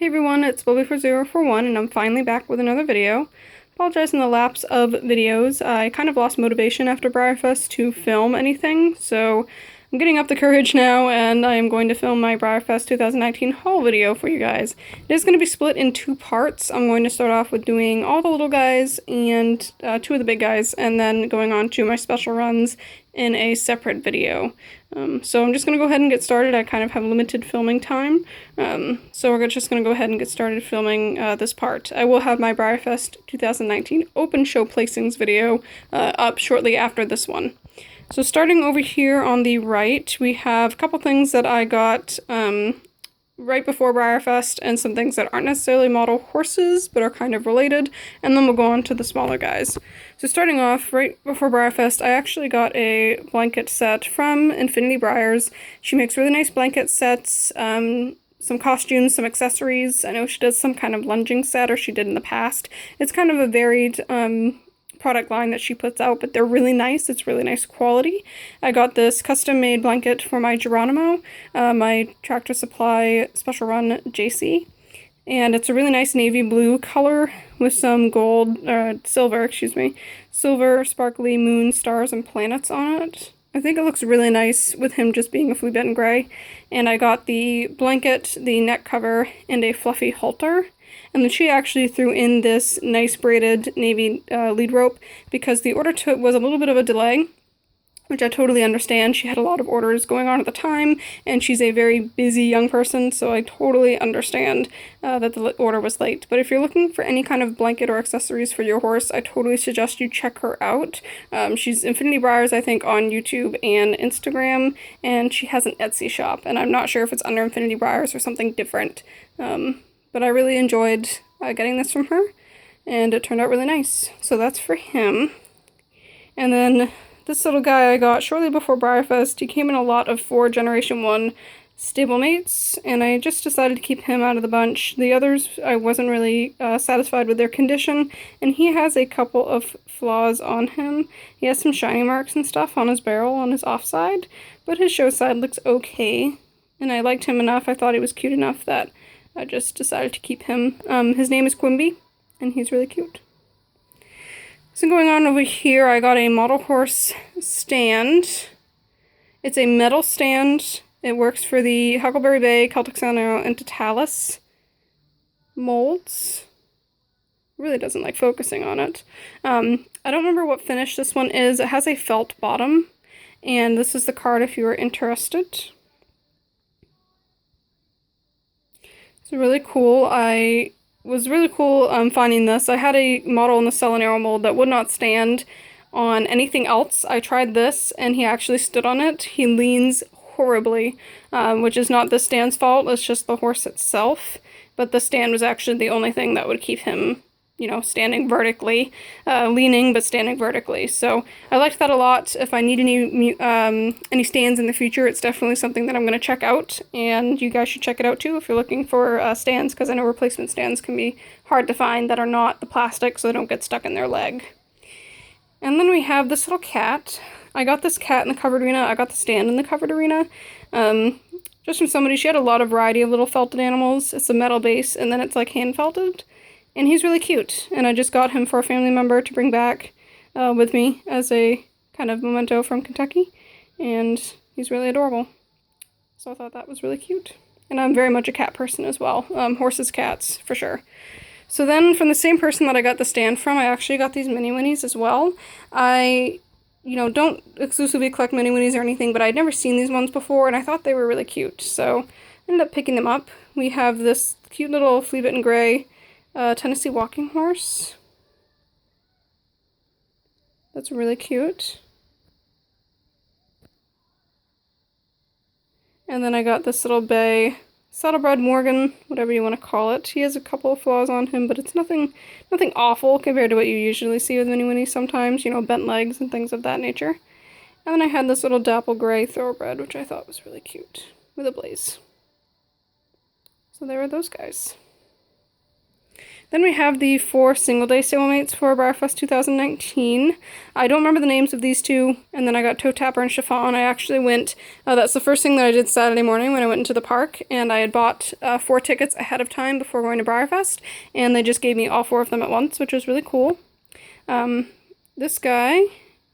Hey everyone, it's Bobby4041 and I'm finally back with another video. Apologize in the lapse of videos. I kind of lost motivation after Breyerfest to film anything, so I'm getting up the courage now and I am going to film my Breyerfest 2019 haul video for you guys. It is going to be split in two parts. I'm going to start off with doing all the little guys and two of the big guys, and then going on to my special runs in a separate video. So I'm just going to go ahead and get started. I kind of have limited filming time, so we're just going to go ahead and get started filming this part. I will have my Breyerfest 2019 open show placings video up shortly after this one. So starting over here on the right, we have a couple things that I got right before Breyerfest, and some things that aren't necessarily model horses, but are kind of related, and then we'll go on to the smaller guys. So starting off, right before Breyerfest, I actually got a blanket set from Infinityars. She makes really nice blanket sets, some costumes, some accessories. I know she does some kind of lunging set, or she did in the past. It's kind of a varied product line that she puts out, but they're really nice. It's really nice quality. I got this custom-made blanket for my Geronimo, my Tractor Supply Special Run JC, and it's a really nice navy blue color with some silver sparkly moon, stars, and planets on it. I think it looks really nice with him just being a flea bitten gray. And I got the blanket, the neck cover, and a fluffy halter. And then she actually threw in this nice braided navy lead rope, because the order to it was a little bit of a delay, which I totally understand. She had a lot of orders going on at the time, and she's a very busy young person, so I totally understand that the order was late. But if you're looking for any kind of blanket or accessories for your horse, I totally suggest you check her out. She's Infinityars, I think, on YouTube and Instagram, and she has an Etsy shop, and I'm not sure if it's under Infinityars or something different. But I really enjoyed getting this from her, and it turned out really nice. So that's for him. And then this little guy I got shortly before Breyerfest. He came in a lot of 4 Generation 1 stablemates, and I just decided to keep him out of the bunch. The others, I wasn't really satisfied with their condition, and he has a couple of flaws on him. He has some shiny marks and stuff on his barrel on his offside, but his show side looks okay, and I liked him enough. I thought he was cute enough that I just decided to keep him. His name is Quimby, and he's really cute. So going on over here, I got a model horse stand. It's a metal stand. It works for the Huckleberry Bay, Celtic Sandero, and Totalis molds. Really doesn't like focusing on it. I don't remember what finish this one is. It has a felt bottom, and this is the card if you are interested. It's really cool. I was really cool finding this. I had a model in the Sandero mold that would not stand on anything else. I tried this, and he actually stood on it. He leans horribly, which is not the stand's fault. It's just the horse itself. But the stand was actually the only thing that would keep him, you know, standing vertically, leaning but standing vertically. So I liked that a lot. If I need any stands in the future, it's definitely something that I'm going to check out, and you guys should check it out too if you're looking for stands, because I know replacement stands can be hard to find that are not the plastic, so they don't get stuck in their leg. And then we have this little cat. I got this cat in the covered arena. I got the stand in the covered arena. Just from somebody. She had a lot of variety of little felted animals. It's a metal base, and then it's like hand felted. And he's really cute, and I just got him for a family member to bring back with me as a kind of memento from Kentucky, and he's really adorable. So I thought that was really cute. And I'm very much a cat person as well. Horses, cats, for sure. So then from the same person that I got the stand from, I actually got these mini winnies as well. I, don't exclusively collect mini winnies or anything, but I'd never seen these ones before, and I thought they were really cute. So I ended up picking them up. We have this cute little flea bitten gray Tennessee walking horse. That's really cute. And then I got this little bay saddlebred Morgan, whatever you want to call it. He has a couple of flaws on him, but it's nothing awful compared to what you usually see with mini winnies sometimes, bent legs and things of that nature. And then I had this little dapple gray thoroughbred, which I thought was really cute, with a blaze. So there are those guys. Then we have the 4 single-day stablemates for Breyerfest 2019. I don't remember the names of these two, and then I got Toe Tapper and Chiffon. I actually went, that's the first thing that I did Saturday morning when I went into the park, and I had bought 4 tickets ahead of time before going to Breyerfest, and they just gave me all 4 of them at once, which was really cool. This guy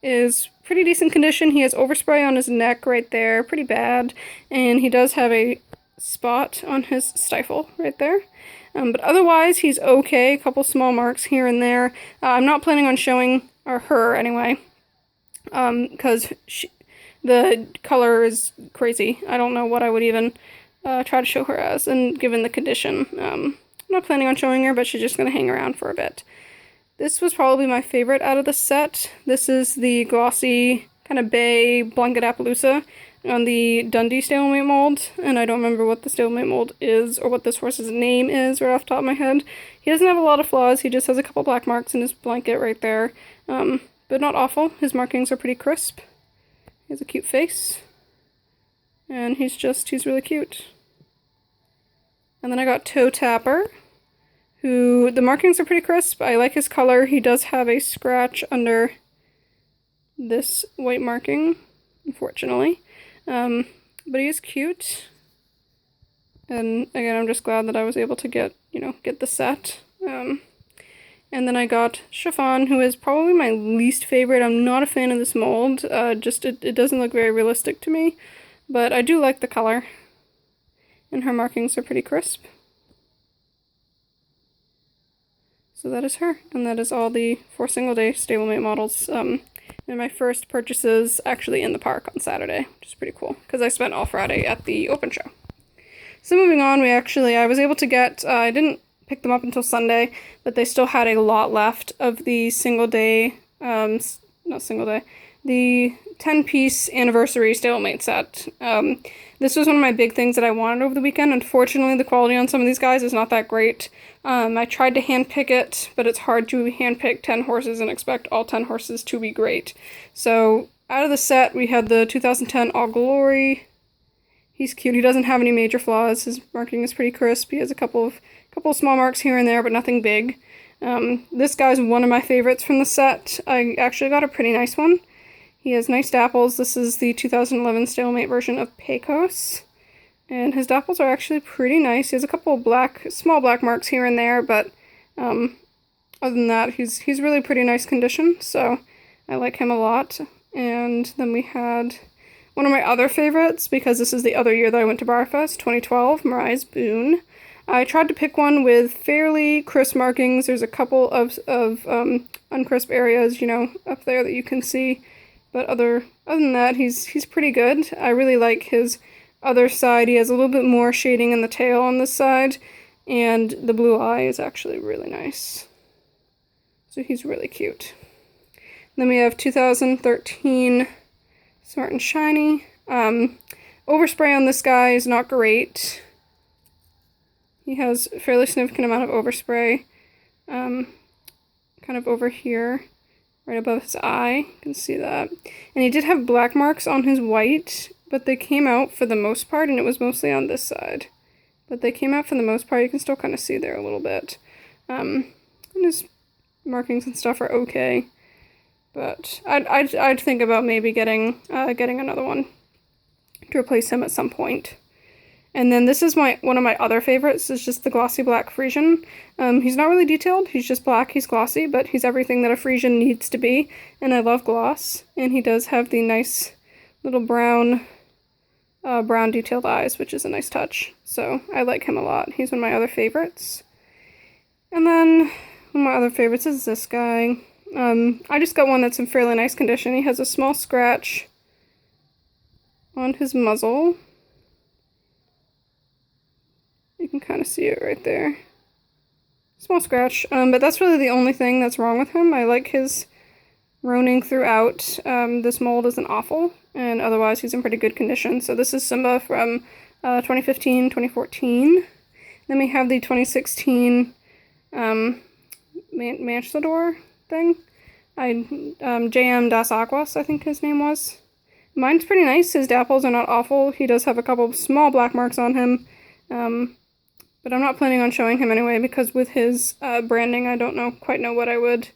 is pretty decent condition. He has overspray on his neck right there, pretty bad, and he does have a spot on his stifle right there. But otherwise, he's okay. A couple small marks here and there. I'm not planning on showing, or her anyway, because the color is crazy. I don't know what I would even try to show her as, and given the condition. I'm not planning on showing her, but she's just going to hang around for a bit. This was probably my favorite out of the set. This is the glossy kind of bay blanket Appaloosa on the Dundee stablemate mold, and I don't remember what the stablemate mold is or what this horse's name is right off the top of my head. He doesn't have a lot of flaws. He just has a couple black marks in his blanket right there, but not awful. His markings are pretty crisp. He has a cute face, and he's really cute. And then I got Toe Tapper, who the markings are pretty crisp. I like his color. He does have a scratch under this white marking, unfortunately. But he is cute. And again, I'm just glad that I was able to get the set. And then I got Chiffon, who is probably my least favorite. I'm not a fan of this mold. It doesn't look very realistic to me. But I do like the color. And her markings are pretty crisp. So that is her. And that is all the 4 single-day stablemate models. And my first purchases actually in the park on Saturday, which is pretty cool, because I spent all Friday at the open show. So moving on, I was able to get, I didn't pick them up until Sunday, but they still had a lot left of the the 10-piece anniversary stablemate set. This was one of my big things that I wanted over the weekend. Unfortunately, the quality on some of these guys is not that great. I tried to handpick it, but it's hard to handpick 10 horses and expect all 10 horses to be great. So, out of the set, we had the 2010 All Glory. He's cute. He doesn't have any major flaws. His marking is pretty crisp. He has a couple of small marks here and there, but nothing big. This guy's one of my favorites from the set. I actually got a pretty nice one. He has nice dapples. This is the 2011 stablemate version of Pecos. And his dapples are actually pretty nice. He has a couple of small black marks here and there, but other than that, he's really pretty nice condition, so I like him a lot. And then we had one of my other favorites, because this is the other year that I went to Breyerfest, 2012, Mariah's Boone. I tried to pick one with fairly crisp markings. There's a couple of uncrisp areas, up there that you can see. But other than that, he's pretty good. I really like his other side. He has a little bit more shading in the tail on this side, and the blue eye is actually really nice. So he's really cute. Then we have 2013 Smart and Shiny. Overspray on this guy is not great. He has a fairly significant amount of overspray, kind of over here. Right above his eye, you can see that. And he did have black marks on his white, but they came out for the most part, and it was mostly on this side. But they came out for the most part. You can still kind of see there a little bit. And his markings and stuff are okay. But I'd think about maybe getting another one to replace him at some point. And then this is one of my other favorites, is just the glossy black Frisian. He's not really detailed, he's just black, he's glossy, but he's everything that a Frisian needs to be, and I love gloss. And he does have the nice little brown detailed eyes, which is a nice touch. So I like him a lot. He's one of my other favorites. And then one of my other favorites is this guy. I just got one that's in fairly nice condition. He has a small scratch on his muzzle. You can kind of see it right there. Small scratch, but that's really the only thing that's wrong with him. I like his roaning throughout. This mold isn't awful, and otherwise he's in pretty good condition. So this is Simba from 2015, 2014. Then we have the 2016 Manchlador thing. JM Das Aquas, I think his name was. Mine's pretty nice. His dapples are not awful. He does have a couple of small black marks on him. But I'm not planning on showing him anyway, because with his branding, I don't quite know what I would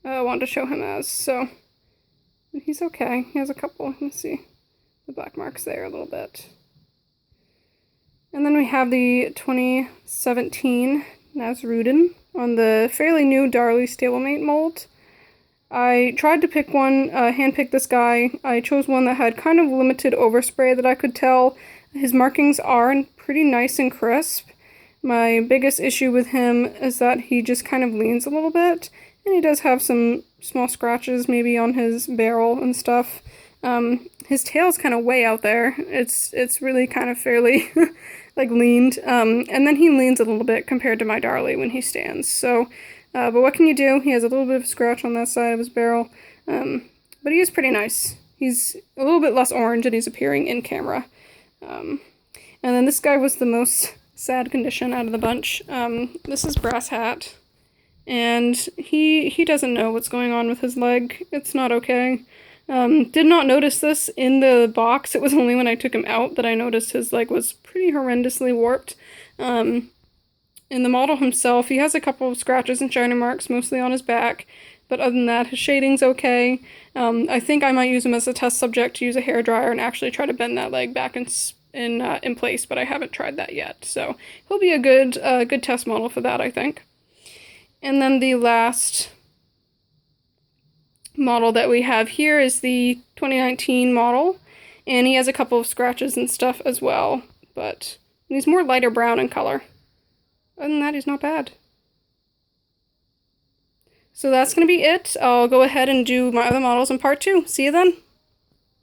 want to show him as. So he's okay. He has a couple. Let's see the black marks there a little bit. And then we have the 2017 Nasrudin on the fairly new Darley Stablemate mold. I tried to pick one, handpick this guy. I chose one that had kind of limited overspray that I could tell. His markings are pretty nice and crisp. My biggest issue with him is that he just kind of leans a little bit, and he does have some small scratches maybe on his barrel and stuff. His tail's kind of way out there. It's really kind of fairly like leaned, and then he leans a little bit compared to my Darley when he stands. So, but what can you do? He has a little bit of a scratch on that side of his barrel, but he is pretty nice. He's a little bit less orange than he's appearing in camera. And then this guy was the most sad condition out of the bunch. This is Brass Hat, and he doesn't know what's going on with his leg. It's not okay. Did not notice this in the box. It was only when I took him out that I noticed his leg was pretty horrendously warped. In the model himself, he has a couple of scratches and shiner marks, mostly on his back, but other than that, his shading's okay. I think I might use him as a test subject to use a hairdryer and actually try to bend that leg back in place, but I haven't tried that yet. So he'll be a good test model for that, I think. And then the last model that we have here is the 2019 model, and he has a couple of scratches and stuff as well, but he's more lighter brown in color. Other than that, he's not bad. So that's going to be it. I'll go ahead and do my other models in part 2. See you then!